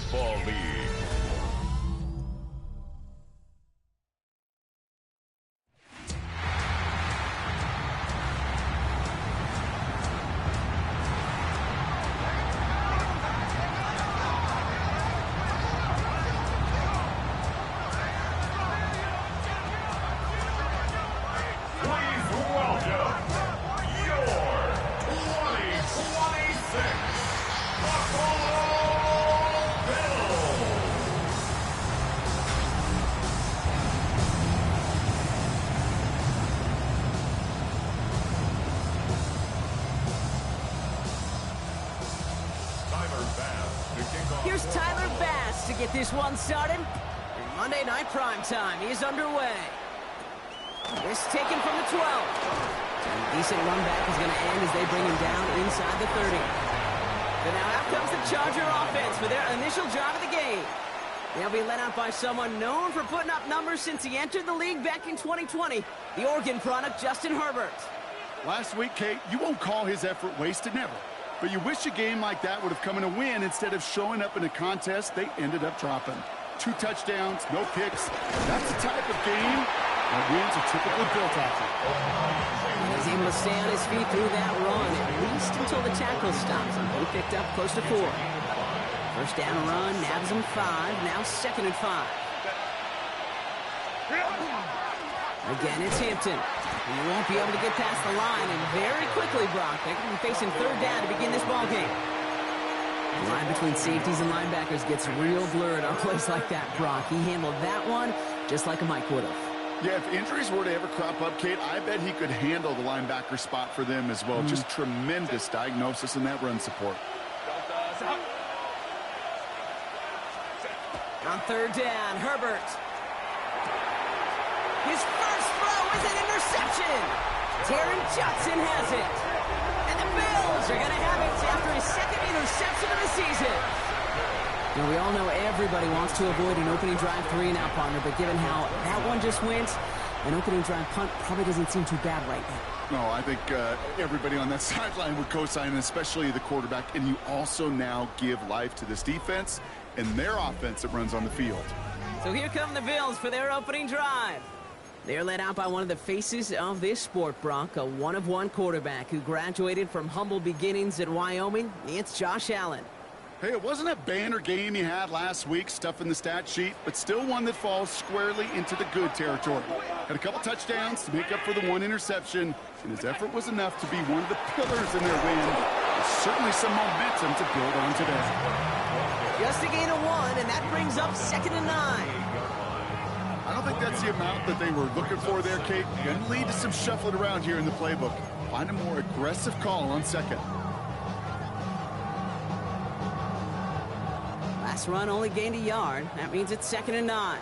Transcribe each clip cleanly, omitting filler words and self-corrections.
Football League. Here's Tyler Bass to get this one started. And Monday Night Primetime is underway. This taken from the 12. And a decent run back is going to end as they bring him down inside the 30. But now out comes the Charger offense for their initial drive of the game. They'll be led out by someone known for putting up numbers since he entered the league back in 2020, the Oregon product, Justin Herbert. Last week, Kate, you won't call his effort wasted, never. But you wish a game like that would have come in a win instead of showing up in a contest they ended up dropping. 2 touchdowns, no picks. That's the type of game that wins are typically built after. He's able to stay on his feet through that run, at least until the tackle stops him. He picked up close to 4. First down run, nabs him 5, now 2nd and 5. Again, it's Hampton. He won't be able to get past the line, and very quickly, Brock, they're going to be facing 3rd down to begin this ballgame. The line between safeties and linebackers gets real blurred on plays like that, Brock. He handled that one just like a Mike would have. Yeah, if injuries were to ever crop up, Kate, I bet he could handle the linebacker spot for them as well. Just tremendous diagnosis in that run support. On 3rd down, Herbert. His first throw is an interception. Taron Johnson has it. And the Bills are going to have it after his 2nd interception of the season. Now, we all know everybody wants to avoid an opening drive 3-and-out partner, but given how that one just went, an opening drive punt probably doesn't seem too bad right now. No, I think everybody on that sideline would co-sign, especially the quarterback. And you also now give life to this defense and their offense that runs on the field. So here come the Bills for their opening drive. They're led out by one of the faces of this sport, Brock, a one-of-one quarterback who graduated from humble beginnings at Wyoming. It's Josh Allen. Hey, it wasn't a banner game he had last week, stuff in the stat sheet, but still one that falls squarely into the good territory. Had a couple touchdowns to make up for the 1 interception, and his effort was enough to be one of the pillars in their win. There's certainly some momentum to build on today. Just a gain of 1, and that brings up 2nd and 9. I don't think that's the amount that they were looking for there, Kate. Going to lead to some shuffling around here in the playbook. Find a more aggressive call on 2nd. Last run only gained a yard. That means it's 2nd and 9.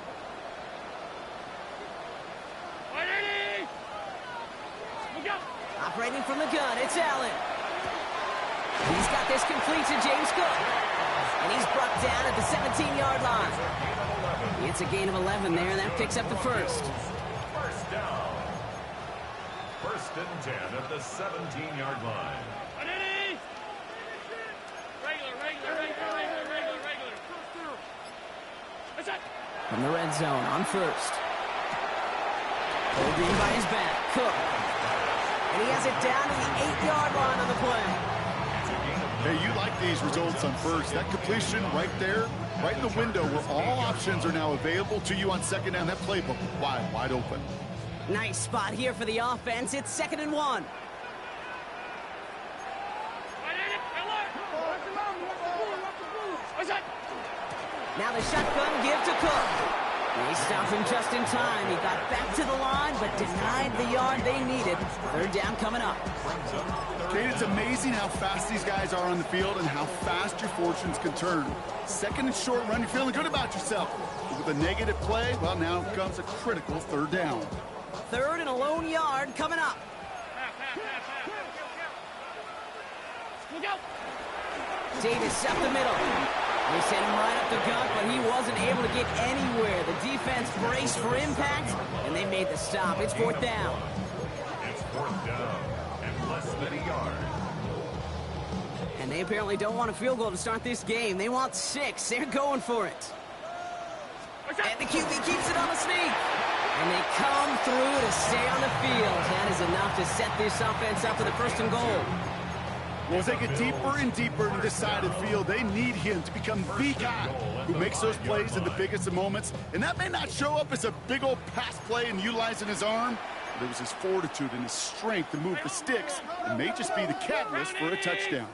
Operating from the gun, it's Allen. He's got this complete to James Cook. And he's brought down at the 17-yard line. It's a gain of 11 there, and that picks up the 1st. First down. 1st and 10 at the 17-yard line. From the red zone on 1st. Pulled in by his back, Cook. And he has it down to the 8-yard line on the play. Hey, you like these results on 1st. That completion right there, right in the window where all options are now available to you on 2nd down. That playbook wide open. Nice spot here for the offense. It's 2nd and 1. Now the shotgun give to Cook. They stopped him just in time. He got back to the line, but denied the yard they needed. 3rd down coming up. Kate, it's amazing how fast these guys are on the field and how fast your fortunes can turn. 2nd and short run, you're feeling good about yourself. But with a negative play, well, now comes a critical 3rd down. 3rd and a lone yard coming up. Davis up the middle. They sent him right up the gut, but he wasn't able to get anywhere. The defense braced for impact, and they made the stop. It's 4th down. It's 4th down and less than a yard. And they apparently don't want a field goal to start this game. They want 6. They're going for it. And the QB keeps it on the sneak. And they come through to stay on the field. That is enough to set this offense up for the 1st and goal. Well, as they get deeper and deeper into this side of the field, they need him to become the guy who makes those plays in the biggest of moments. And that may not show up as a big old pass play and utilizing his arm, but it was his fortitude and his strength to move the sticks. It may just be the catalyst for a touchdown.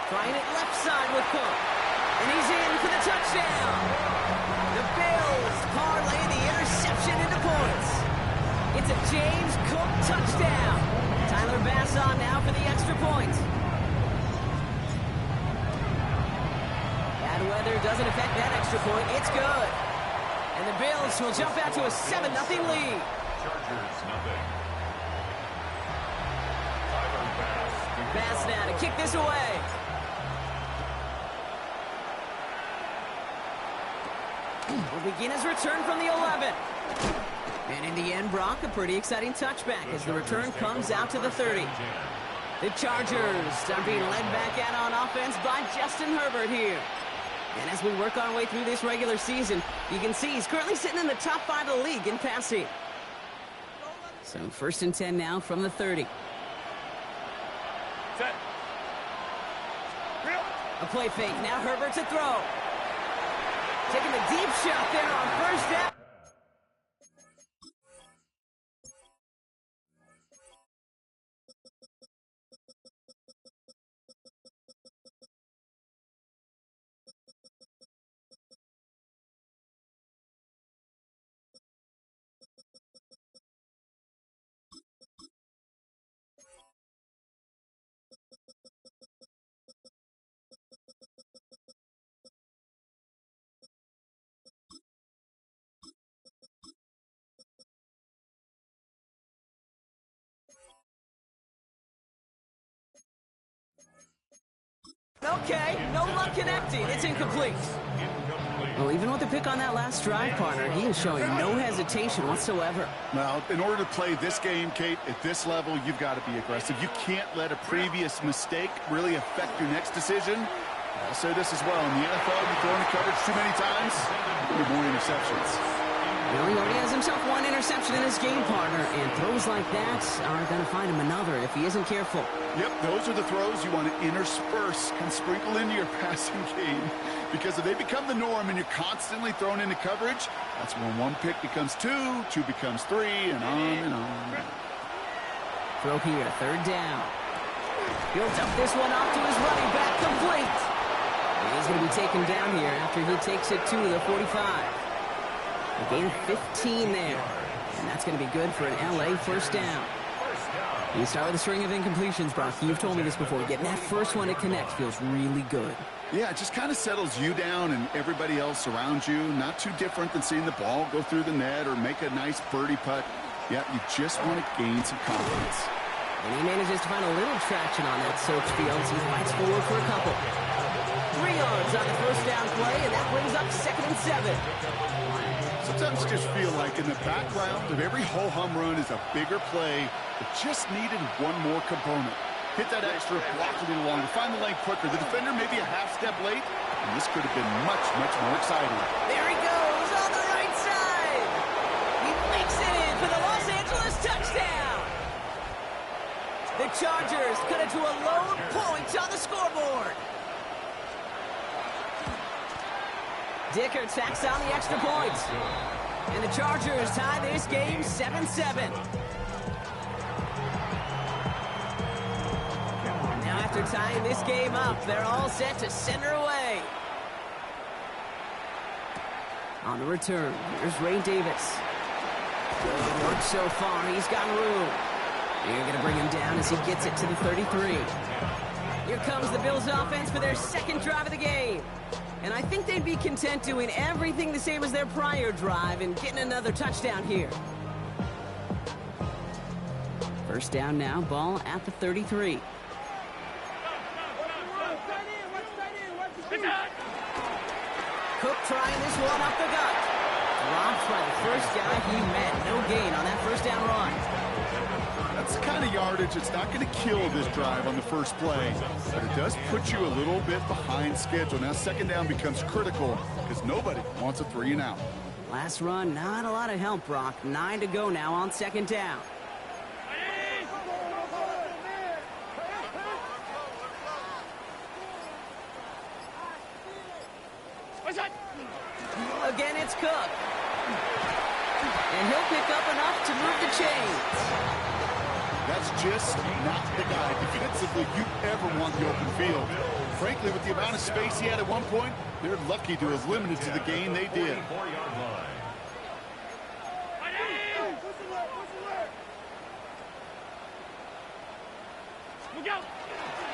Trying it left side with Cook. And he's in for the touchdown. The Bills parlay the interception into points. It's a James Cook touchdown. Tyler Bass on now for the extra point. Bad weather doesn't affect that extra point. It's good. And the Bills will jump out to a 7-0 lead. Chargers, nothing. Bass now to kick this away. Will begin his return from the 11. And in the end, Brock, a pretty exciting touchback as the return comes out to the 30. The Chargers are being led back out on offense by Justin Herbert here. And as we work our way through this regular season, you can see he's currently sitting in the top 5 of the league in passing. So 1st and 10 now from the 30. Set. A play fake. Now Herbert to throw. Taking the deep shot there on 1st down. Okay, no luck connecting. It's incomplete. Well, even with the pick on that last drive, partner, he is showing no hesitation whatsoever. Well, in order to play this game, Kate, at this level, you've got to be aggressive. You can't let a previous mistake really affect your next decision. I'll say this as well. In the NFL, you throw into coverage too many times, you have more interceptions. Well, he already has himself 1 interception in his game, partner, and throws like that are going to find him another if he isn't careful. Yep, those are the throws you want to intersperse and sprinkle into your passing game. Because if they become the norm and you're constantly thrown into coverage, that's when 1 pick becomes 2, 2 becomes 3, and on and on. Throw here, 3rd down. He'll dump this one off to his running back, complete. He's going to be taken down here after he takes it to the 45. A gain of 15 there. And that's going to be good for an LA 1st down. You start with a string of incompletions, Brock. You've told me this before. Getting that first one to connect feels really good. Yeah, it just kind of settles you down and everybody else around you. Not too different than seeing the ball go through the net or make a nice birdie putt. Yeah, you just want to gain some confidence. And he manages to find a little traction on that soaked field as he fights forward for a couple. 3 yards on the 1st down play, and that brings up 2nd and 7. Sometimes you just feel like in the background of every ho-hum run is a bigger play that just needed 1 more component. Hit that extra, block a little longer, find the lane quicker. The defender may be a half step late, and this could have been much, much more exciting. There he goes on the right side. He makes it in for the Los Angeles touchdown. The Chargers cut it to a lone point on the scoreboard. Dicker tacks on the extra point. And the Chargers tie this game 7-7. Now after tying this game up, they're all set to center away. On the return, here's Ray Davis. Good work so far. He's got room. You're going to bring him down as he gets it to the 33. Here comes the Bills offense for their 2nd drive of the game. And I think they'd be content doing everything the same as their prior drive and getting another touchdown here. 1st down now, ball at the 33. Cook trying this one up the gut. Dropped by the first guy he met. No gain on that first down run. That's the kind of yardage that's not going to kill this drive on the first play, but it does put you a little bit behind schedule. Now second down becomes critical because nobody wants a 3 and out. Last run, not a lot of help, Brock. 9 to go now on second down. Again, it's Cook. And he'll pick up enough to move the chains. That's just not the guy defensively you ever want in the open field. Frankly, with the amount of space he had at one point, they're lucky to have limited to the gain they did.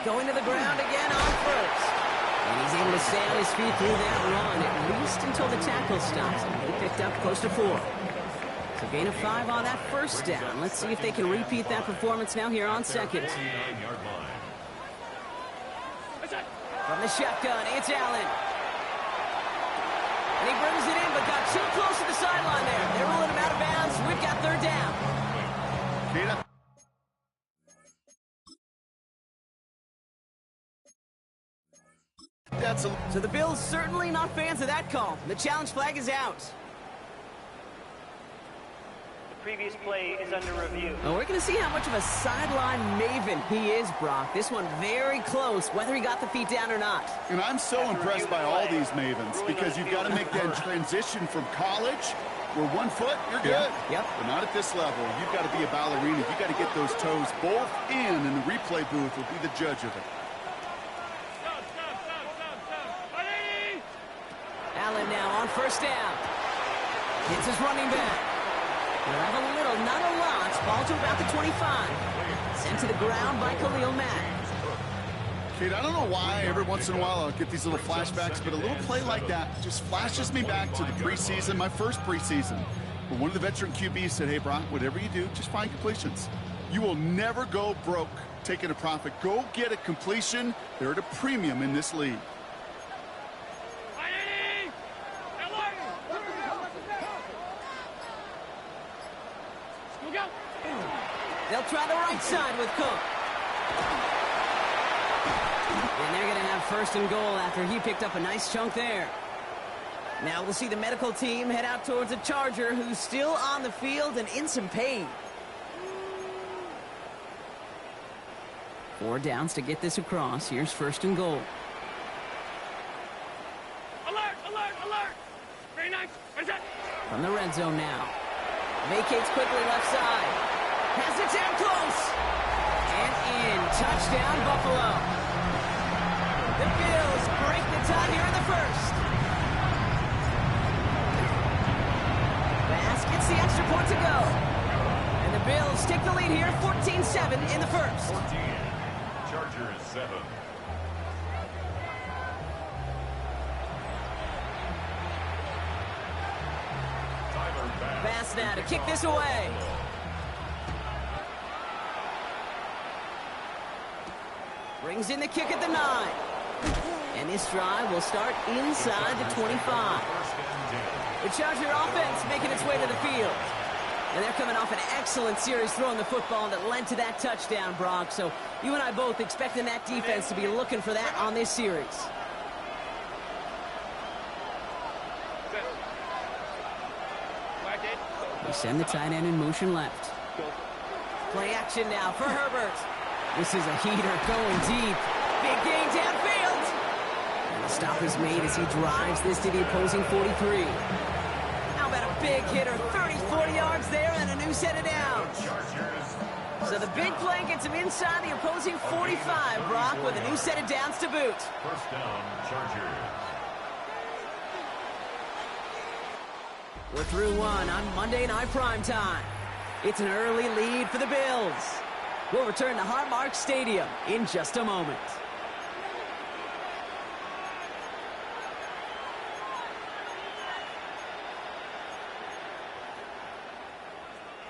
Going to the ground again on first. And he's able to stay on his feet through that run, at least until the tackle stops him. He picked up close to 4. So gain of 5 on that first down. Let's see if they can repeat that performance now here on second. From the shotgun, it's Allen. And he brings it in, but got too close to the sideline there. They're ruling him out of bounds. We've got third down. So the Bills certainly not fans of that call. The challenge flag is out. The previous play is under review. Well, we're going to see how much of a sideline maven he is, Brock. This one very close, whether he got the feet down or not. And I'm so impressed by all these mavens because you've got to make that transition from college where 1 foot, you're good. Yep. But not at this level. You've got to be a ballerina. You've got to get those toes both in, and the replay booth will be the judge of it. Allen now on first down. Hits his running back. He'll have a little, not a lot. Ball to about the 25. Sent to the ground by Khalil Mack. Kate, I don't know why every once in a while I'll get these little flashbacks, but a little play like that just flashes me back to the preseason, my first preseason. But one of the veteran QBs said, hey, Brock, whatever you do, just find completions. You will never go broke taking a profit. Go get a completion. They're at a premium in this league. They'll try the right side with Cook. And they're going to have first and goal after he picked up a nice chunk there. Now we'll see the medical team head out towards a Charger who's still on the field and in some pain. 4 downs to get this across. Here's first and goal. Alert, alert, alert! Very nice. Where's that? From the red zone now. Vacates quickly left side. Has it down close. And in. Touchdown, Buffalo. The Bills break the tie here in the first. Bass gets the extra point to go. And the Bills take the lead here, 14-7 in the first. 14. Chargers 7. Bass now to kick this away. Brings in the kick at the 9. And this drive will start inside the 25. The Charger offense making its way to the field. And they're coming off an excellent series throwing the football that led to that touchdown, Brock. So you and I both expecting that defense to be looking for that on this series. They send the tight end in motion left. Play action now for Herbert. This is a heater going deep. Big gain downfield. And the stop is made as he drives this to the opposing 43. How about a big hitter? 30, 40 yards there and a new set of downs. So the big play gets him inside the opposing 45, Brock, with a new set of downs to boot. First down, Chargers. We're through one on Monday Night Primetime. It's an early lead for the Bills. We'll return to Highmark Stadium in just a moment.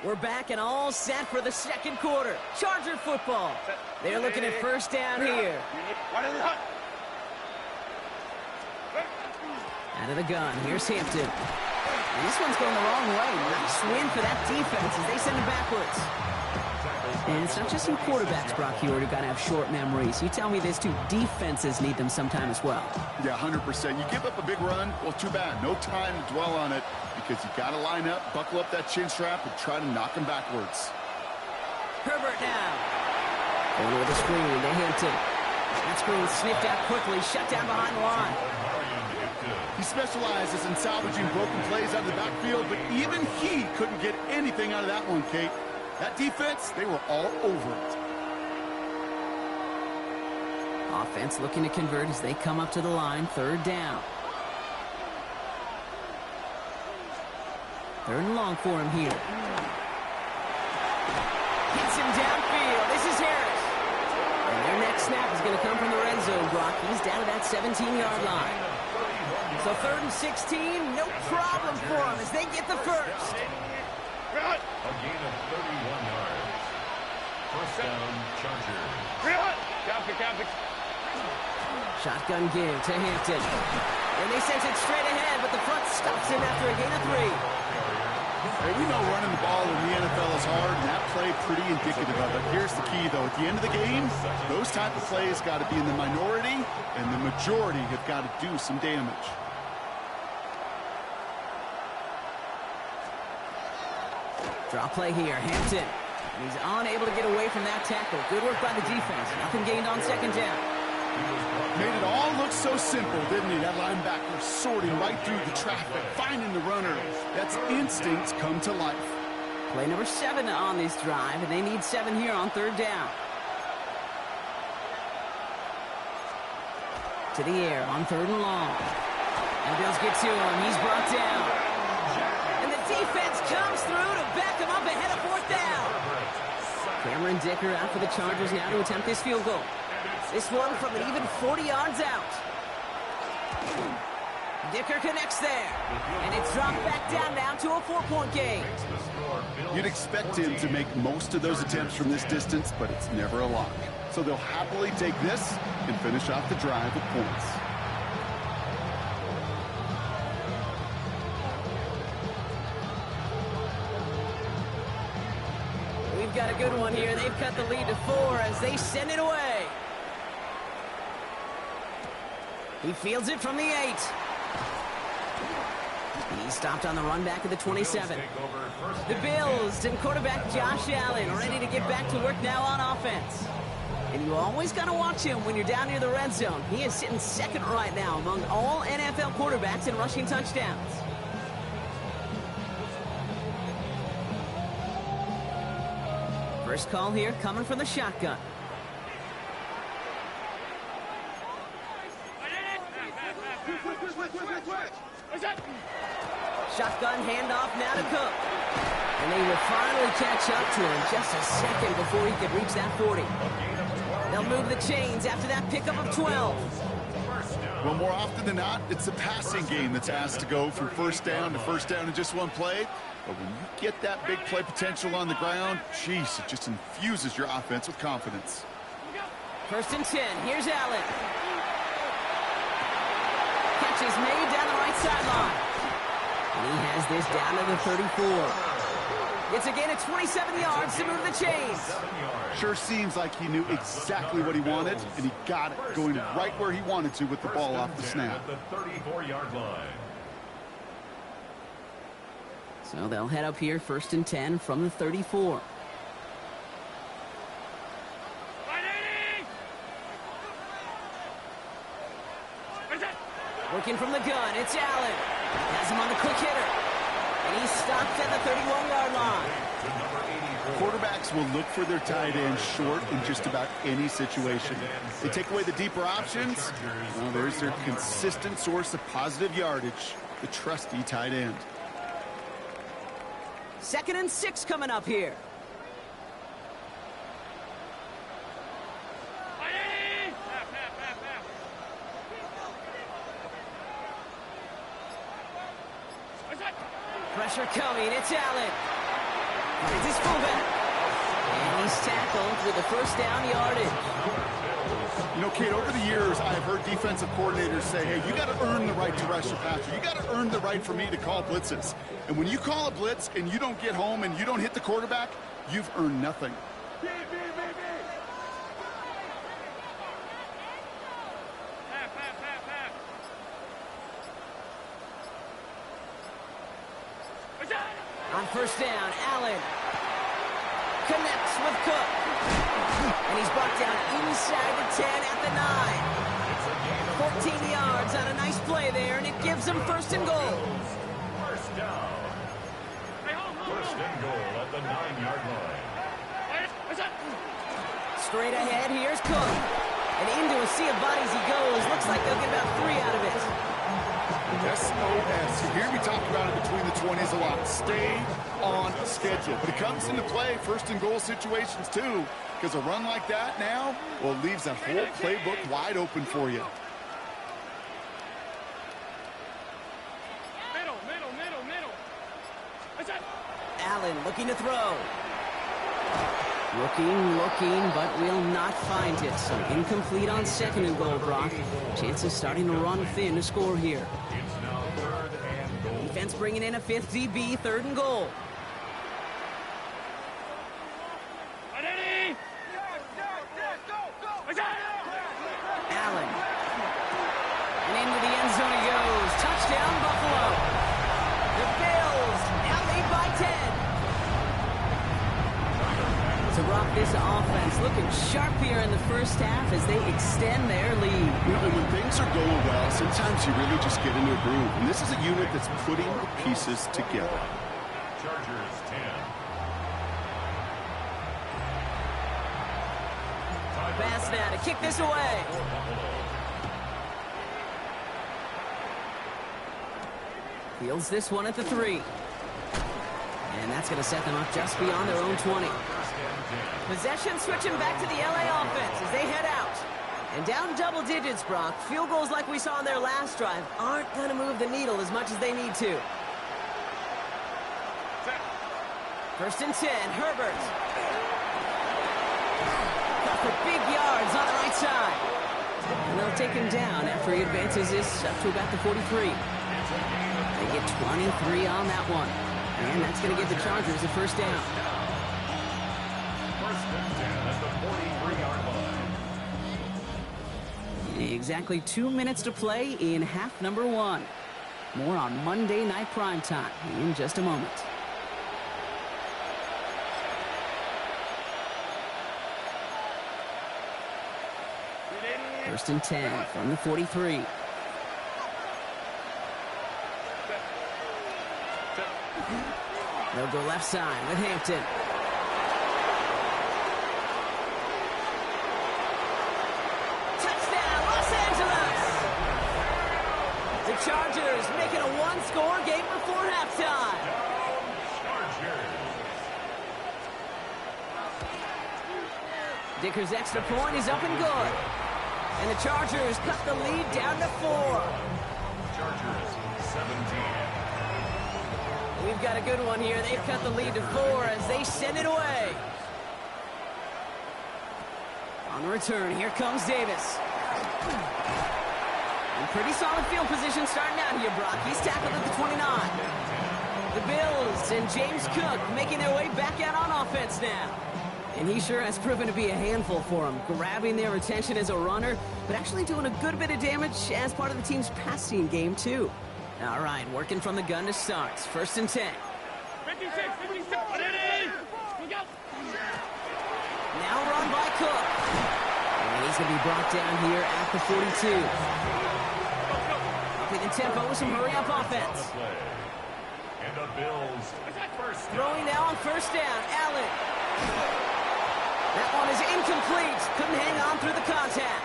We're back and all set for the second quarter. Charger football. They're looking at first down here. Out of the gun, here's Hampton. And this one's going the wrong way. Nice win for that defense as they send it backwards. And it's not just you quarterbacks, Brock Hewitt, who got to have short memories. You tell me this too. Defenses need them sometime as well. Yeah, 100%. You give up a big run, well, too bad. No time to dwell on it because you got to line up, buckle up that chin strap, and try to knock him backwards. Herbert now. Over with the screen to Hampton. That screen sniffed out quickly, shut down behind the line. He specializes in salvaging broken plays out of the backfield, but even he couldn't get anything out of that one, Kate. That defense, they were all over it. Offense looking to convert as they come up to the line, third down. Third and long for him here. Hits him downfield. This is Harris. And their next snap is going to come from the red zone, Brock. He's down to that 17-yard line. So third and 16, no problem for him as they get the first. A gain of 31 yards. First down, Chargers. Shotgun give to Hampton. And they send it straight ahead, but the front stops him after a gain of 3. Hey, we know running the ball in the NFL is hard, and that play pretty indicative of it. Here's the key, though. At the end of the game, those type of plays got to be in the minority, and the majority have got to do some damage. Draw play here, Hampton. He's unable to get away from that tackle. Good work by the defense. Nothing gained on second down. Made it all look so simple, didn't he? That linebacker sorting right through the traffic, finding the runner. That's instincts come to life. Play number 7 on this drive, and they need 7 here on third down. To the air on third and long. And Bills get to him. He's brought down. And the defense comes through to back him up ahead of fourth down. Cameron Dicker out for the Chargers now to attempt this field goal. This one from an even 40 yards out. Dicker connects there. And it's dropped back down now to a 4-point game. You'd expect him to make most of those attempts from this distance, but it's never a lock. So they'll happily take this and finish off the drive with points. We've got a good one here. They've cut the lead to 4 as they send it away. He fields it from the 8. He stopped on the run back at the 27. The Bills and quarterback Josh Allen ready to get back to work now on offense. And you always got to watch him when you're down near the red zone. He is sitting second right now among all NFL quarterbacks in rushing touchdowns. First call here coming from the shotgun. Shotgun handoff now to Cook. And they will finally catch up to him just a second before he could reach that 40. They'll move the chains after that pickup of 12. Well, more often than not, it's the passing game that's asked to go from first down in just one play. But when you get that big play potential on the ground, geez, it just infuses your offense with confidence. First and 10. Here's Allen. Catch is made down the right sideline. And he has this down to the 34. It's again at 27 yards to move the chains. Sure seems like he knew exactly what he wanted, and he got it, going right where he wanted to with the ball off the snap. The 34-yard line. So they'll head up here, first and 10 from the 34. Working from the gun, it's Allen. Has him on the quick hitter. And he stops at the 31-yard line. Quarterbacks will look for their tight end short in just about any situation. They take away the deeper options. Well, there's their consistent source of positive yardage, the trusty tight end. Second and 6 coming up here. Pressure coming, it's Allen. Finds his fullback. And he's tackled with the first down yardage. You know, Kate, over the years, I've heard defensive coordinators say, hey, you got to earn the right to rush your passer. You got to earn the right for me to call blitzes. And when you call a blitz and you don't get home and you don't hit the quarterback, you've earned nothing. On first down, Allen connects with Cook. And he's brought down inside the 10 at the 9. 14 yards on a nice play there, and it gives them first and goal. First down. First and goal at the 9-yard line. Straight ahead, here's Cook. And into a sea of bodies he goes. Looks like they'll get about 3 out of it. SOS. You hear me talk about it between the 20s a lot. Stay on schedule. But it comes into play first and goal situations too, because a run like that now, well, it leaves that whole playbook wide open for you. Allen looking to throw. Looking, but will not find it. So incomplete on second and goal, Brock. Chances starting to run thin to score here. It's now third and goal. Defense bringing in a 5th DB, third and goal. Allen. And into the end zone he goes. Touchdown, Buffalo. The Bills now lead by 10. To rock this offense, looking sharp here in the first half as they extend their lead. You know, and when things are going well, sometimes you really just get into a groove. And this is a unit that's putting the pieces together. Chargers 10. Pass now to kick this away. Fields this one at the 3. And that's going to set them up just beyond their own 20. Possession switching back to the LA offense as they head out. And down double digits, Brock. Field goals like we saw on their last drive aren't going to move the needle as much as they need to. First and 10, Herbert. Got for big yards on the right side. And they'll take him down after he advances this up to about the 43. They get 23 on that one. And that's going to give the Chargers a first down. First and 10 at the 43-yard line. Exactly 2 minutes to play in half number 1. More on Monday Night Primetime in just a moment. First and 10 from the 43. They'll go left side with Hampton. Touchdown, Los Angeles! The Chargers making a one-score game before halftime. Dicker's extra point is up and good. And the Chargers cut the lead down to 4. Chargers 17. We've got a good one here. They've cut the lead to 4 as they send it away. On the return, here comes Davis. And pretty solid field position starting out here, Brock. He's tackled at the 29. The Bills and James Cook making their way back out on offense now. And he sure has proven to be a handful for them, grabbing their attention as a runner, but actually doing a good bit of damage as part of the team's passing game, too. All right, working from the gun to start. First and 10. 56. Now run by Cook. And he's going to be brought down here at the 42. Upping the tempo with some hurry-up offense. And the Bills first down. Throwing now on first down, Allen. That one is incomplete. Couldn't hang on through the contact.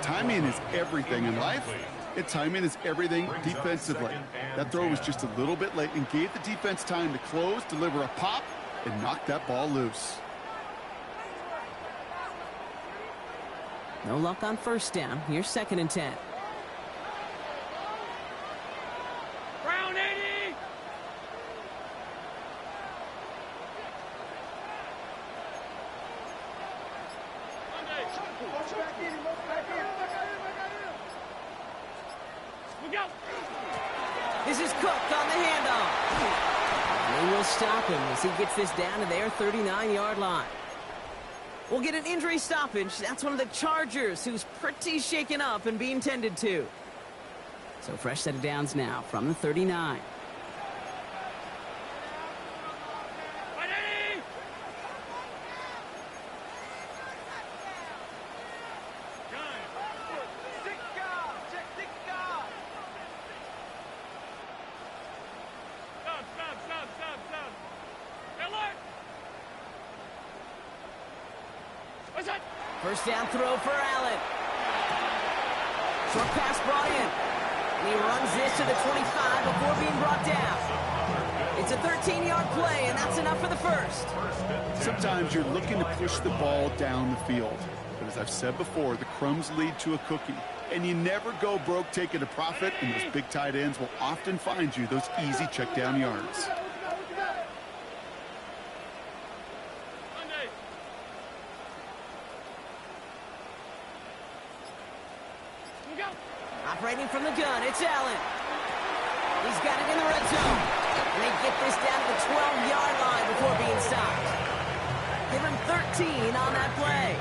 Timing is everything in life. And timing is everything defensively. That throw was just a little bit late and gave the defense time to close, deliver a pop, and knock that ball loose. No luck on first down. Here's second and 10. Round 80. Look out! This is Cook on the handoff. They will stop him as he gets this down to their 39-yard line. We'll get an injury stoppage. That's one of the Chargers who's pretty shaken up and being tended to. So fresh set of downs now from the 39. First down throw for Allen. Short pass brought in. And he runs this to the 25 before being brought down. It's a 13-yard play, and that's enough for the first. Sometimes you're looking to push the ball down the field. But as I've said before, the crumbs lead to a cookie. And you never go broke taking a profit, and those big tight ends will often find you those easy check down yards. Operating from the gun, it's Allen. He's got it in the red zone. And they get this down to the 12-yard line before being stopped. Give him 13 on that play.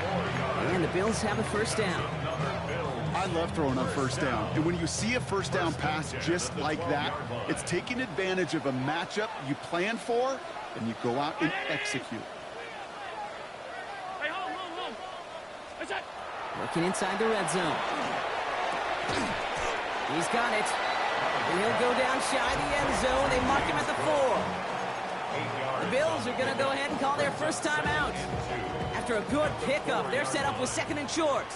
And the Bills have a first down. I love throwing on first down. And when you see a first down pass just like that, it's taking advantage of a matchup you plan for, and you go out and execute. Hey, home. What's that? Working inside the red zone. He's got it. And he'll go down shy of the end zone. They mark him at the 4. The Bills are going to go ahead and call their first time out. After a good pickup, they're set up with 2nd and short.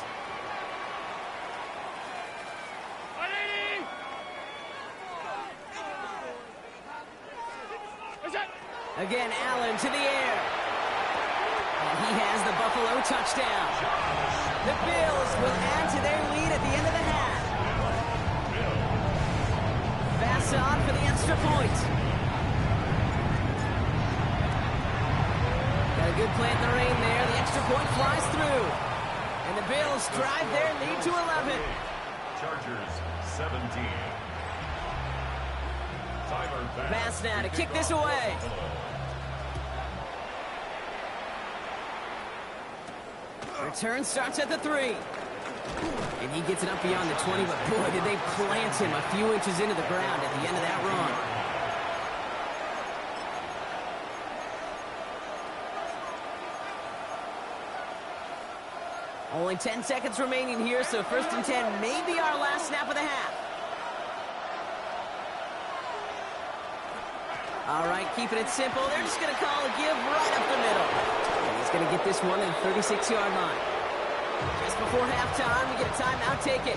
Again, Allen to the air. And he has the Buffalo touchdown. The Bills will add to their lead at the end of the half. Pass on for the extra point. Got a good plant in the rain there. The extra point flies through. And the Bills drive their lead to 11. Chargers 17. Pass now to kick this away. Return starts at the 3. And he gets it up beyond the 20, but boy, did they plant him a few inches into the ground at the end of that run. Only 10 seconds remaining here, so 1st and 10 may be our last snap of the half. All right, keeping it simple. They're just going to call a give right up the middle. And he's going to get this one at the 36-yard line. Just before halftime, we get a timeout. Take it.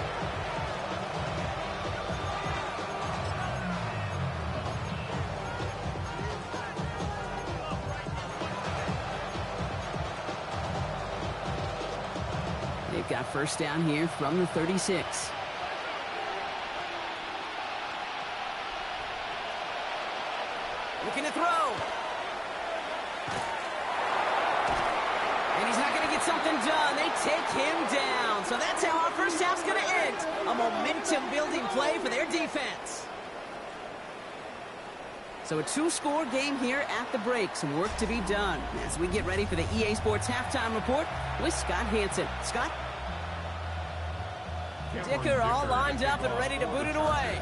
They've got first down here from the 36. Looking to throw. And he's not going to get something done. They take him down. So that's how our first half's going to end. A momentum-building play for their defense. So a 2-score game here at the break. Some work to be done as we get ready for the EA Sports Halftime Report with Scott Hansen. Scott? Dicker all lined up and ready to boot it away.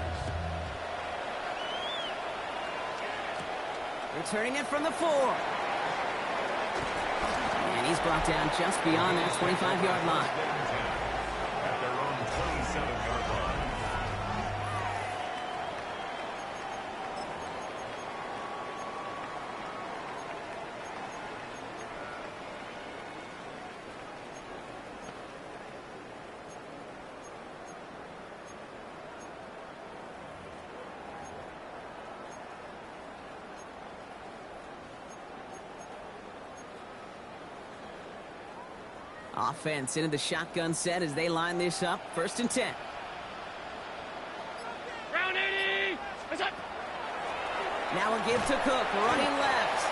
Returning it from the 4. And he's brought down just beyond that 25-yard line. At their own 27-yard line. Offense into the shotgun set as they line this up. 1st and 10. Round 80. What's up? Now a give to Cook, running left.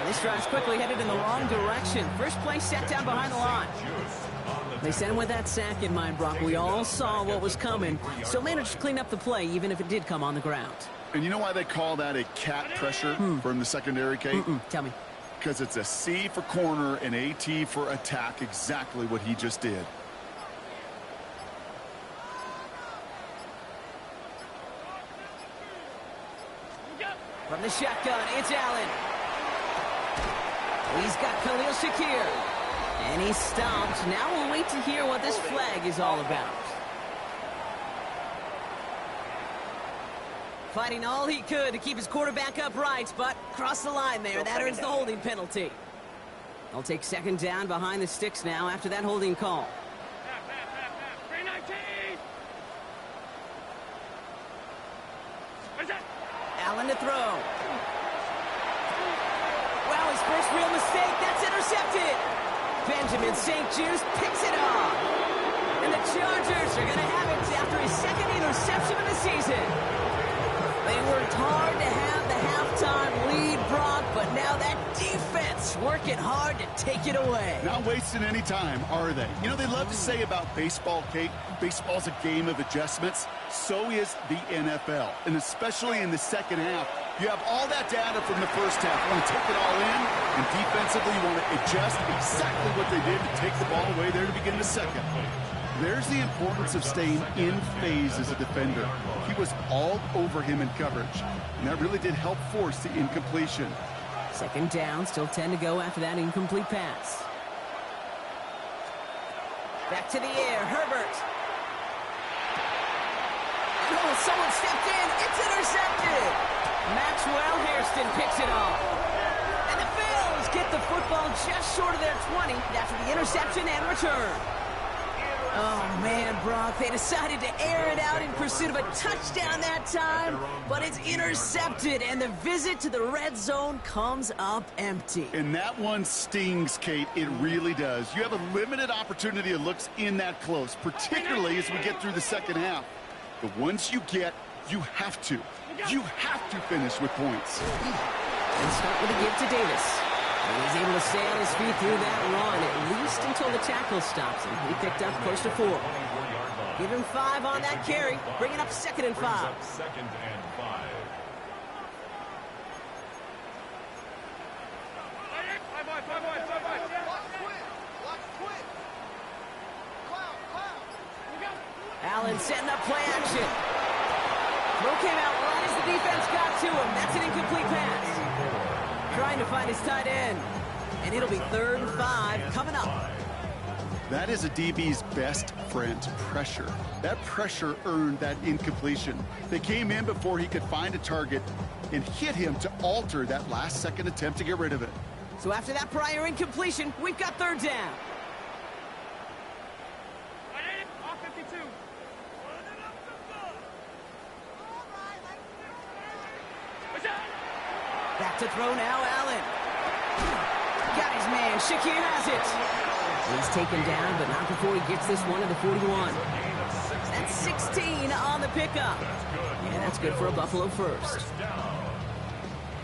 And this drive's quickly headed in the wrong direction. First play set down behind the line. They sent him with that sack in mind, Brock. We all saw what was coming. Still managed to clean up the play, even if it did come on the ground. And you know why they call that a cat pressure from the secondary, Kate? Tell me. Because it's a C for corner and a T for attack, exactly what he just did. From the shotgun, it's Allen. He's got Khalil Shakir. And he's stopped. Now we'll wait to hear what this flag is all about. Fighting all he could to keep his quarterback upright, but crossed the line there. That earns the holding penalty. They'll take second down behind the sticks now after that holding call. 319. Allen to throw. Well, his first real mistake. That's intercepted. Benjamin St. Juice picks it off. And the Chargers are going to have it after his second interception of the season. They worked hard to have the halftime lead, Brock, but now that defense working hard to take it away. Not wasting any time, are they? You know, they love to say about baseball, Kate, baseball's a game of adjustments. So is the NFL. And especially in the second half, you have all that data from the first half. You want to take it all in, and defensively you want to adjust exactly what they did to take the ball away there to begin the second. There's the importance of staying in phase as a defender. He was all over him in coverage, and that really did help force the incompletion. Second down, still 10 to go after that incomplete pass. Back to the air, Herbert. Oh, someone stepped in. It's intercepted. Maxwell Hairston picks it off. And the Bills get the football just short of their 20 after the interception and return. Oh, man, Brock, they decided to air it out in pursuit of a touchdown that time, but it's intercepted, and the visit to the red zone comes up empty. And that one stings, Kate. It really does. You have a limited opportunity of looks in that close, particularly as we get through the second half. But once you get, you have to finish with points. And start with a give to Davis. And he's able to stay on his feet through that run, at least until the tackle stops him. He picked up close to 4. Give him 5 on that carry, bringing up 2nd and 5. Second and 5. Allen setting up play action. Throw came out right as the defense got to him. That's an incomplete pass. Trying to find his tight end. And it'll be 3rd and 5 coming up. That is a DB's best friend, pressure. That pressure earned that incompletion. They came in before he could find a target and hit him to alter that last-second attempt to get rid of it. So after that prior incompletion, we've got 3rd down. Back to throw now, Allen. Got his man. Shakir has it. He's taken down, but not before he gets this one to the 41. That's 16 on the pickup. And that's good for a Buffalo first.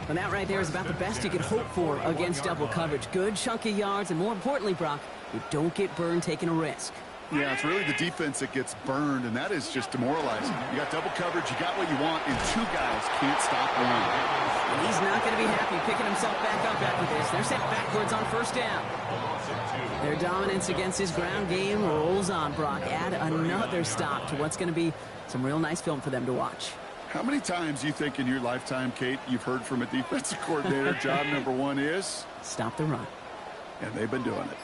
And that right there is about the best you could hope for against double coverage. Good chunky yards, and more importantly, Brock, you don't get burned taking a risk. Yeah, it's really the defense that gets burned, and that is just demoralizing. You got double coverage, you got what you want, and 2 guys can't stop one. And he's not going to be happy picking himself back up after this. They're sent backwards on 1st down. Their dominance against his ground game rolls on, Brock. Add another stop to what's going to be some real nice film for them to watch. How many times do you think in your lifetime, Kate, you've heard from a defensive coordinator, job number 1 is? Stop the run. And they've been doing it.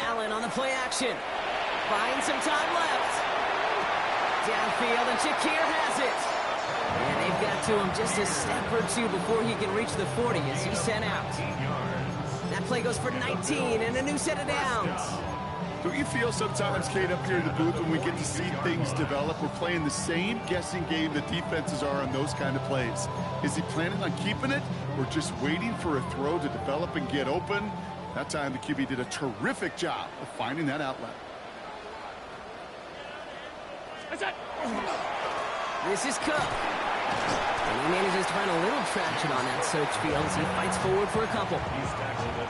Allen on the play action. Buying some time left. Downfield, and Shakir has it. And they've got to him just a step or 2 before he can reach the 40 as he's sent out. That play goes for 19 and a new set of downs. Don't you feel sometimes, Kate, up here in the booth when we get to see things develop, we're playing the same guessing game that defenses are on those kind of plays? Is he planning on keeping it or just waiting for a throw to develop and get open? That time the QB did a terrific job of finding that outlet. This is Cook. And he manages to find a little traction on that search field as he fights forward for a couple.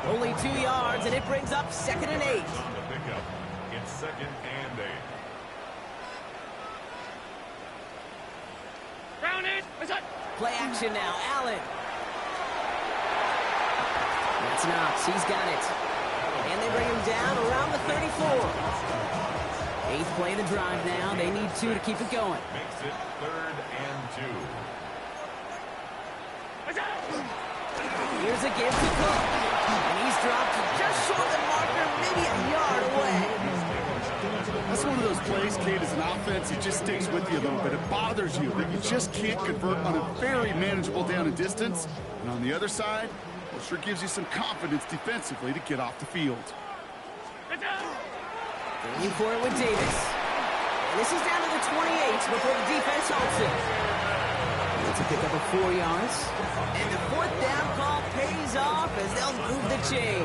Only 2 yards, and it brings up 2nd and 8. On the pickup, it's 2nd and 8. Round it. What's that? Play action now, Allen. That's Knox, he's got it. And they bring him down around the 34. 8th play of the drive now. They need 2 to keep it going. Makes it 3rd and 2. What's that? Here's a give to Cook. And he's dropped just short of the marker, maybe a yard away. That's one of those plays, Kate, as an offense, it just sticks with you a little bit. It bothers you that you just can't convert on a very manageable down and distance. And on the other side, it sure gives you some confidence defensively to get off the field. What's that? Going for it with Davis. And this is down to the 28 before the defense halts it. It's a pickup of 4 yards. And the 4th down call pays off as they'll move the chain.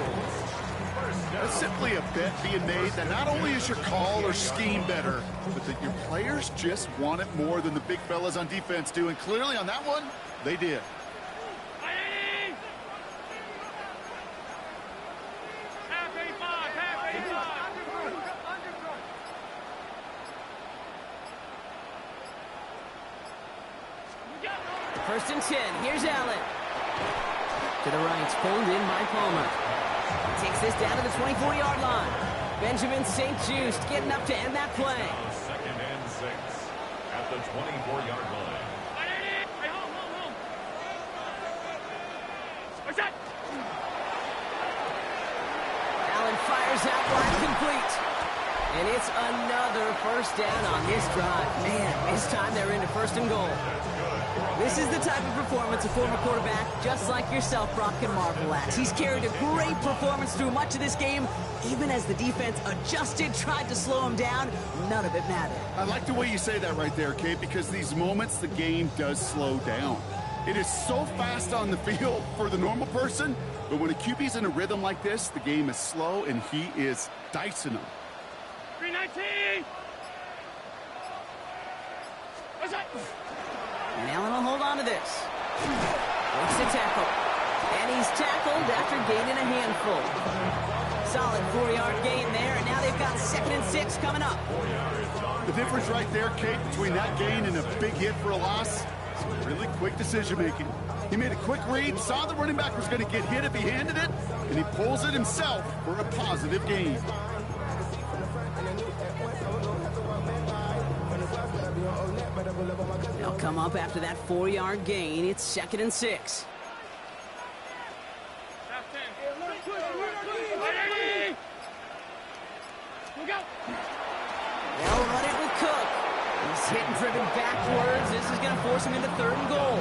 That's simply a bet being made that not only is your call or scheme better, but that your players just want it more than the big fellas on defense do. And clearly on that one, they did. Ready? Half 85. Half 85. 1st and 10. Here's Allen. To the right, pulled in by Palmer. He takes this down to the 24-yard line. Benjamin St. Just getting up to end that play. 2nd and 6 at the 24-yard line. Hey, home. What's that? Allen fires out wide complete. And it's another 1st down on this drive. Man, this time they're into 1st and goal. This is the type of performance a former quarterback, just like yourself, Brock, can marvel at. He's carried a great performance through much of this game. Even as the defense adjusted, tried to slow him down, none of it mattered. I like the way you say that right there, Kate, because these moments the game does slow down. It is so fast on the field for the normal person, but when a QB's in a rhythm like this, the game is slow and he is dicing them. 319. What's that? And Allen will hold on to this. Makes the tackle. And he's tackled after gaining a handful. Solid 4-yard gain there, and now they've got 2nd and 6 coming up. The difference right there, Kate, between that gain and a big hit for a loss is really quick decision-making. He made a quick read, saw the running back was going to get hit if he handed it, and he pulls it himself for a positive gain. They'll come up after that 4-yard gain. It's 2nd and 6. Half 10. Ready? Look out. They'll run it with Cook. He's hit and driven backwards. This is going to force him into 3rd and goal.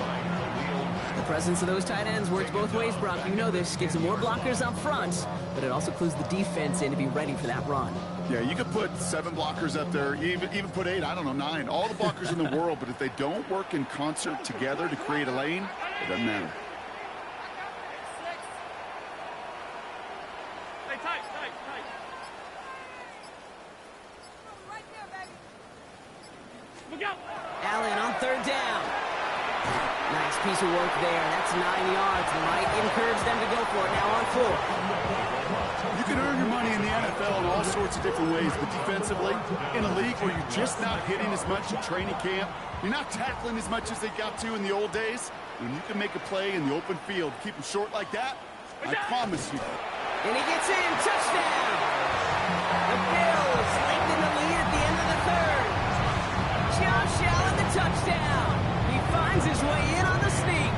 The presence of those tight ends works both ways, Brock. You know this. Gives them more blockers up front, but it also clues the defense in to be ready for that run. Yeah, you could put 7 blockers up there, even put 8, I don't know, 9. All the blockers in the world, but if they don't work in concert together to create a lane, it doesn't matter. Hey, tight. Look out. Allen on 3rd down. Nice piece of work there. That's 9 yards. Might encourage them to go for it now on 4. You can earn your money in the NFL in all sorts of different ways, but defensively, in a league where you're just not hitting as much in training camp, you're not tackling as much as they got to in the old days, when you can make a play in the open field, keep them short like that, I promise you. And he gets in. Touchdown! The Bills lengthen the lead at the end of the 3rd. Josh Allen, the touchdown. He finds his way in on the sneak.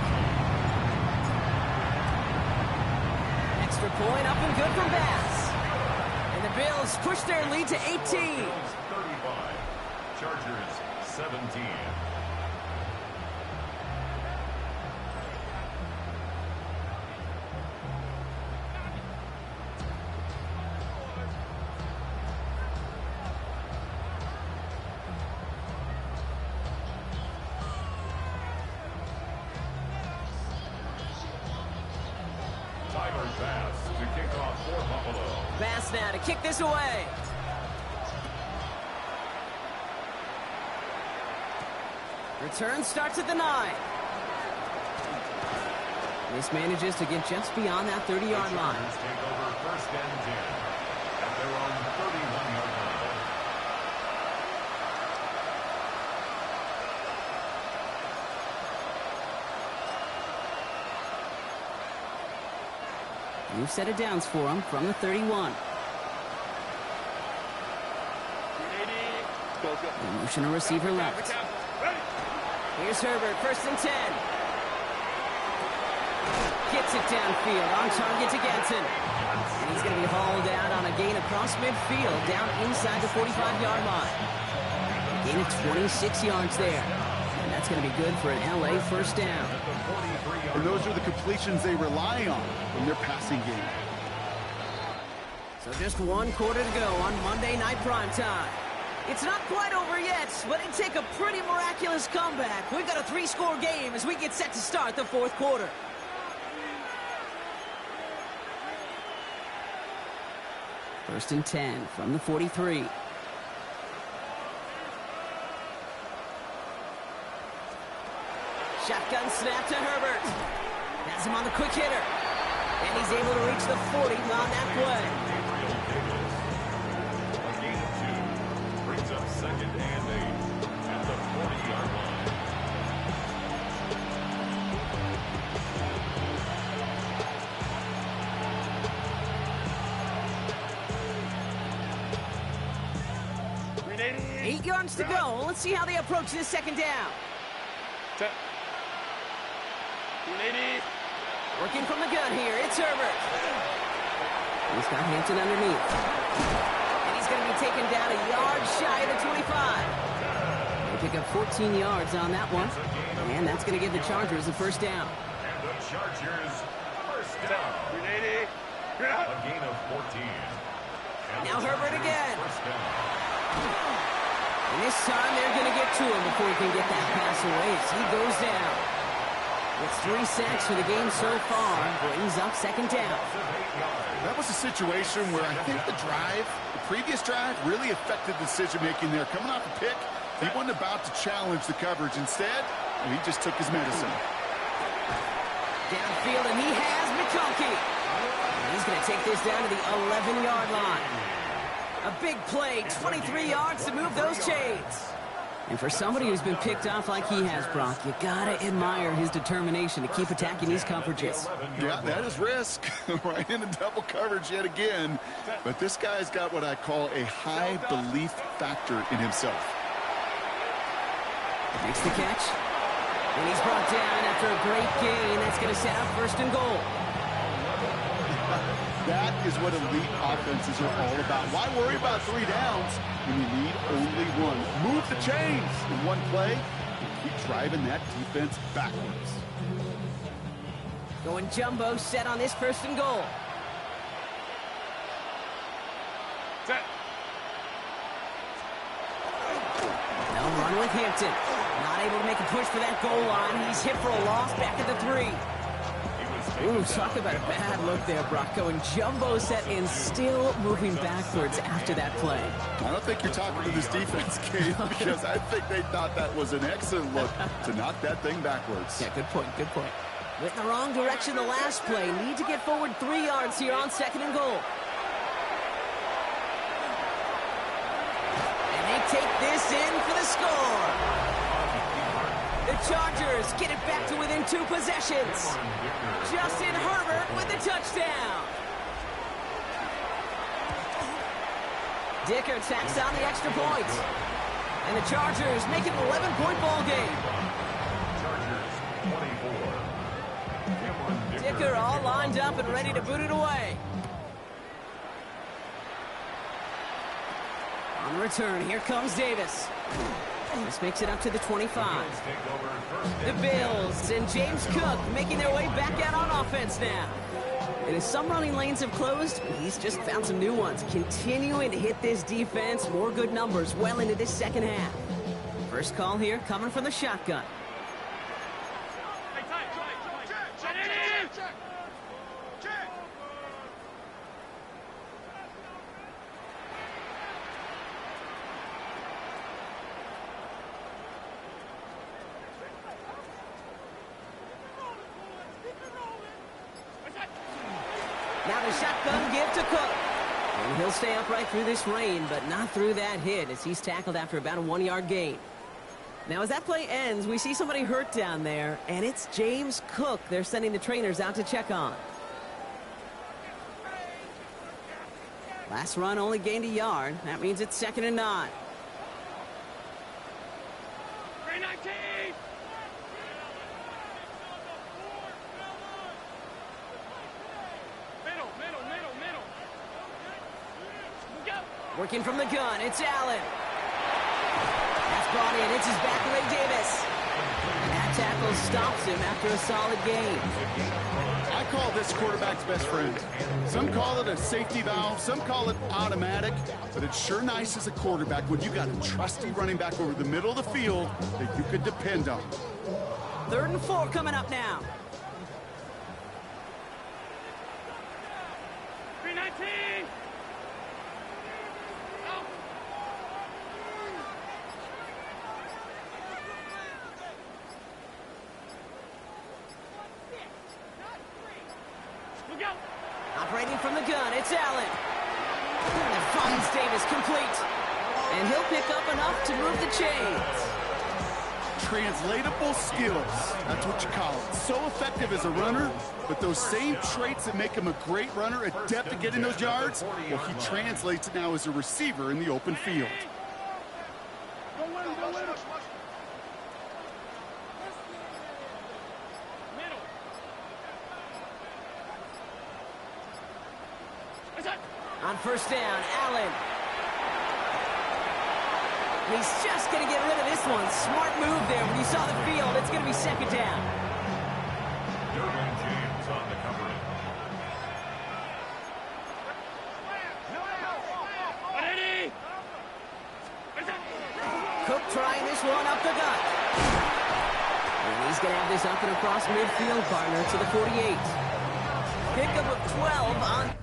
Extra point up and good from Bass. And the Bills push their lead to 18. 35. Chargers 17. Bass to kick off for Buffalo. Bass now to kick this away. Return starts at the 9. This manages to get just beyond that 30-yard line. Take over first and 10 at their own 31-yard line. New set of downs for him from the 31. The motion to receiver left. Here's Herbert, first and 10. Gets it downfield, on target to Ganson. And he's going to be hauled out on a gain across midfield, down inside the 45-yard line. A gain of 26 yards there. And that's going to be good for an LA first down. And those are the completions they rely on in their passing game. So just 1 quarter to go on Monday Night Primetime. It's not quite over yet, but it'd take a pretty miraculous comeback. We've got a 3-score game as we get set to start the 4th quarter. First and 10 from the 43. Shotgun snap to Herbert. Has him on the quick hitter. And he's able to reach the 40 on that play. A gain of 2 brings up second and 8 at the 40-yard line. Eight yards to go. Let's see how they approach this second down. Working from the gun here, it's Herbert. He's got Hampton underneath. And he's going to be taken down a yard shy of the 25. They pick up 14 yards on that one. And that's going to give the Chargers the first down. And the Chargers first down. A gain of 14. And Now Herbert again. First down. And this time they're going to get to him before he can get that pass away as he goes down. It's 3 sacks for the game so far. Brings up second down. That was a situation where I think the previous drive, really affected decision-making there. Coming off a pick, he wasn't about to challenge the coverage. Instead, he just took his medicine. Downfield, and he has McConkey. And he's going to take this down to the 11-yard line. A big play, 23 yards to move those chains. And for somebody who's been picked off like he has, Brock, you gotta admire his determination to keep attacking these coverages. Yeah, that is risk. Right into double coverage yet again. But this guy's got what I call a high belief factor in himself. Makes the catch. And he's brought down after a great gain. That's going to set up first and goal. That is what elite offenses are all about. Why worry about 3 downs when you need only 1? Move the chains in one play and keep driving that defense backwards. Going jumbo set on this first and goal. Set. They'll run with Hampton. Not able to make a push for that goal line. He's hit for a loss back at the 3. Ooh, talk about a bad look there, Brock. Going jumbo set and still moving backwards after that play. I don't think you're talking to this defense, Kate, because I think they thought that was an excellent look to knock that thing backwards. Yeah, good point, good point. Went in the wrong direction the last play. Need to get forward 3 yards here on second and goal. And they take this in for the score. The Chargers get it back to within 2 possessions. Justin Herbert with the touchdown. Dicker tacks on the extra point. And the Chargers make it an 11-point ball game. Chargers 24. Dicker all lined up and ready to boot it away. On the return, here comes Davis. This makes it up to the 25. The Bills and James Cook making their way back out on offense now. And as some running lanes have closed, he's just found some new ones. Continuing to hit this defense, more good numbers well into this second half. First call here coming from the shotgun. Now the shotgun give to Cook. And he'll stay upright through this rain, but not through that hit as he's tackled after about a 1-yard gain. Now, as that play ends, we see somebody hurt down there, and it's James Cook they're sending the trainers out to check on. Last run only gained a yard. That means it's 2nd and 9. 319! Middle. Go! Working from the gun, it's Allen. That's brought in, it's his back to Ray Davis. And that tackle stops him after a solid gain. I call this quarterback's best friend. Some call it a safety valve, some call it automatic, but it's sure nice as a quarterback when you got a trusty running back over the middle of the field that you could depend on. 3rd and 4 coming up now. 319! Operating from the gun, it's Allen. And finds Davis complete. And he'll pick up enough to move the chains. Translatable skills, that's what you call it. So effective as a runner, but those same traits that make him a great runner, adept at getting those yards, well, he translates it now as a receiver in the open field. On 1st down, Allen. He's just going to get rid of this one. Smart move there when you saw the field. It's going to be 2nd down. James on the coverage. Cook trying this one up the gut. And he's going to have this up and across midfield, partner, to the 48. Pickup of 12 on...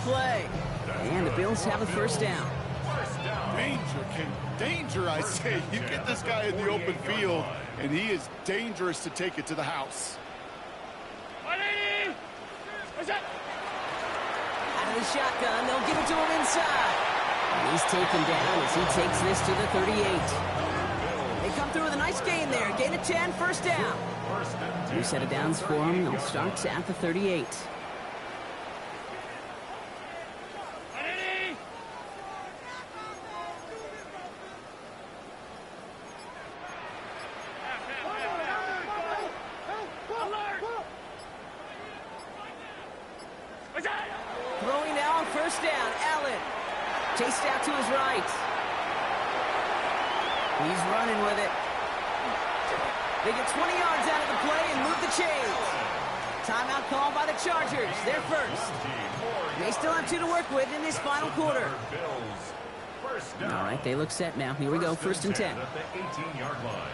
play. And the Bills have a 1st down. Danger, King. Danger, I say. You get this guy in the open field, and he is dangerous to take it to the house. 180! What's that? Out of the shotgun, they'll give it to him inside. And he's taken down as he takes this to the 38. They come through with a nice gain there. Gain of 10, 1st down. 2 set of downs for him. They'll start at the 38. Throwing now on 1st down, Allen. Chased out to his right. He's running with it. They get 20 yards out of the play and move the chains. Timeout called by the Chargers. They're first. They still have 2 to work with in this final quarter. All right, they look set now. Here we go, 1st and 10. At the 18-yard line.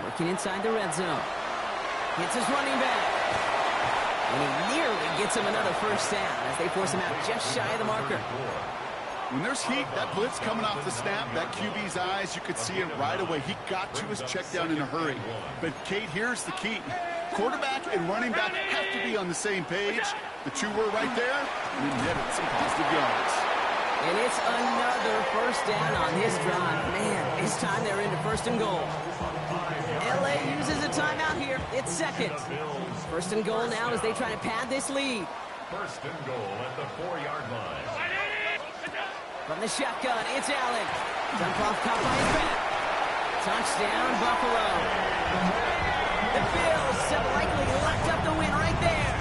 Working inside the red zone. Hits his running back. And he nearly gets him another 1st down as they force him out just shy of the marker. When there's heat, that blitz coming off the snap, that QB's eyes, you could see it right away. He got to his check down in a hurry. But, Kate, here's the key. Quarterback and running back have to be on the same page. The 2 were right there, and he netted some positive yards. And it's another 1st down on his drive. Man, this time they're into 1st and goal. LA uses a timeout here. It's 2nd. 1st and goal now as they try to pad this lead. 1st and goal at the 4-yard line. From the shotgun, it's Allen. Dump off caught by his back. Touchdown, Buffalo. The Bills have likely locked up the win right there.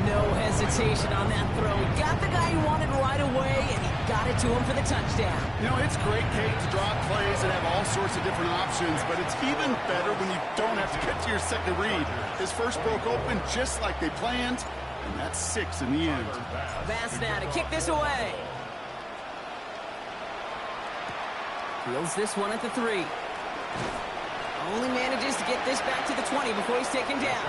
No hesitation on that throw. He got the guy he wanted right away, and he got it it to him for the touchdown. You know, it's great, Kate, to drop plays and have all sorts of different options, but it's even better when you don't have to get to your second read. His first broke open just like they planned, and that's 6 in the end. Bass now to kick this away. Fields this one at the 3. Only manages to get this back to the 20 before he's taken down.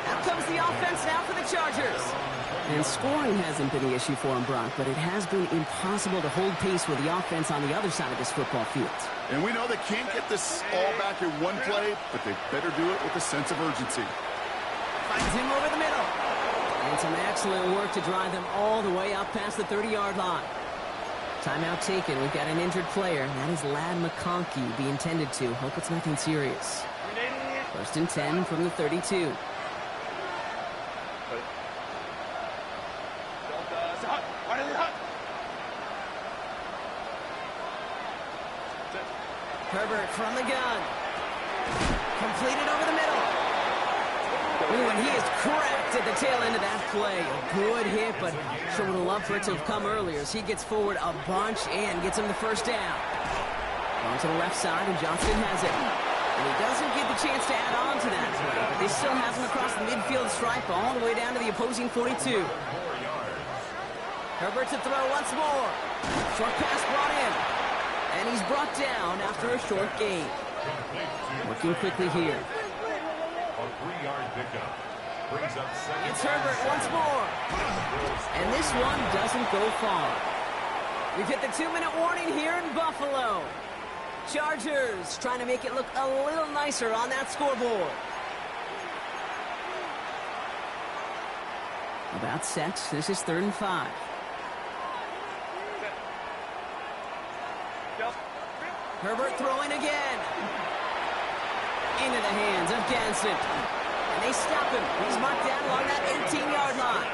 Out comes the offense now for the Chargers. And scoring hasn't been the issue for him, Brock, but it has been impossible to hold pace with the offense on the other side of this football field. And we know they can't get this all back in one play, but they better do it with a sense of urgency. Finds him over the middle. And some excellent work to drive them all the way up past the 30-yard line. Timeout taken. We've got an injured player. That is Ladd McConkey being tended to. Hope it's nothing serious. 1st and 10 from the 32. Herbert from the gun. Completed over the middle. Ooh, and he is cracked at the tail end of that play. A good hit, but sure would have loved for it to have come earlier as he gets forward a bunch and gets him the first down. On to the left side, and Johnston has it. And he doesn't get the chance to add on to that play, but they still have him across the midfield stripe all the way down to the opposing 42. Herbert to throw once more. Short pass brought in. And he's brought down after a short gain. Working quickly here. A 3-yard pickup. Brings up second. It's Herbert once more. And this one doesn't go far. We've hit the 2-minute warning here in Buffalo. Chargers trying to make it look a little nicer on that scoreboard. About set. This is 3rd and 5. Herbert throwing again. Into the hands of Ganson. And they stop him. He's marked down along that 18-yard line.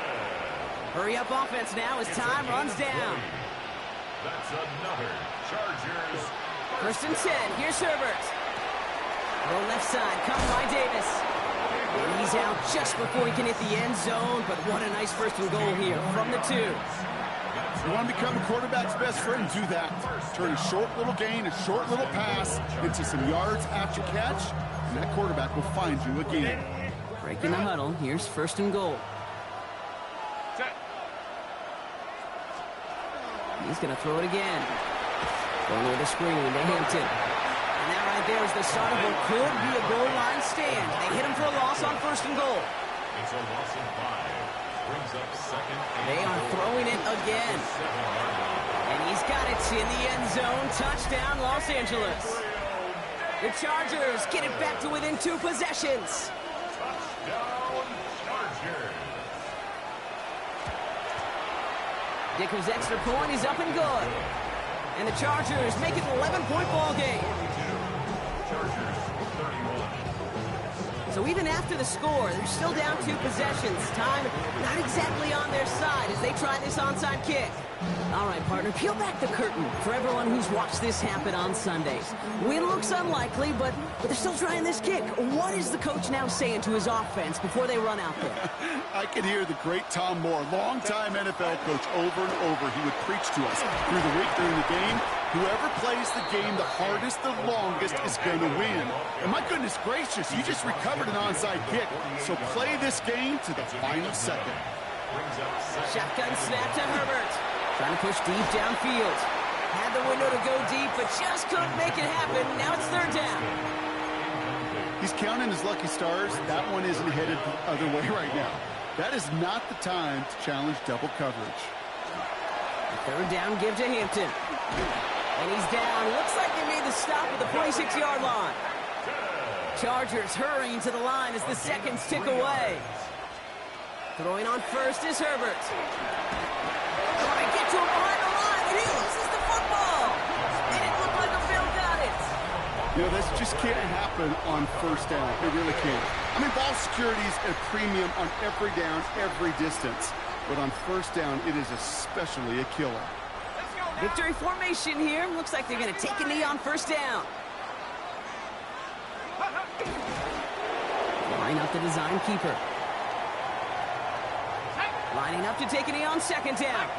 Hurry up offense now as time runs down. That's another Chargers. 1st and 10. Here's Herbert. Throw left side. Caught by Davis. And he's out just before he can hit the end zone. But what a nice 1st and goal here from the 2. You want to become a quarterback's best friend? Do that. Turn a short little gain, a short little pass into some yards after catch, and that quarterback will find you again. Breaking the huddle. Here's 1st and goal. He's going to throw it again. Going with a screen to Hampton. And that right there is the start of what could be a goal line stand. They hit him for a loss on 1st and goal. It's a loss of 5. Brings up second. They are throwing it again. And he's got it in the end zone. Touchdown, Los Angeles. The Chargers get it back to within 2 possessions. Touchdown, Chargers. Dicker's extra point is up and good. And the Chargers make it an 11-point ball game. Chargers 31. So even after the score, they're still down 2 possessions. Time not exactly on their side as they try this onside kick. All right, partner, peel back the curtain for everyone who's watched this happen on Sundays. Win looks unlikely, but they're still trying this kick. What is the coach now saying to his offense before they run out there? I could hear the great Tom Moore, longtime NFL coach, over and over. He would preach to us through the week during the game. Whoever plays the game the hardest, the longest, is going to win. And my goodness gracious, you just recovered an onside kick. So play this game to the final second. Shotgun snap to Herbert. Trying to push deep downfield. Had the window to go deep, but just couldn't make it happen. Now it's 3rd down. He's counting his lucky stars. That one isn't headed the other way right now. That is not the time to challenge double coverage. 3rd down give to Hampton. And he's down. Looks like they made the stop at the 46-yard line. Chargers hurrying to the line as the seconds tick away. Throwing on 1st is Herbert. Trying to get to him behind the line, and he loses the football. And it looked like a Bill got it. You know, this just can't happen on 1st down. It really can't. I mean, ball security is a premium on every down, every distance. But on 1st down, it is especially a killer. Victory formation here. Looks like they're going to take a knee on 1st down. Line up the design keeper. Lining up to take a knee on 2nd down.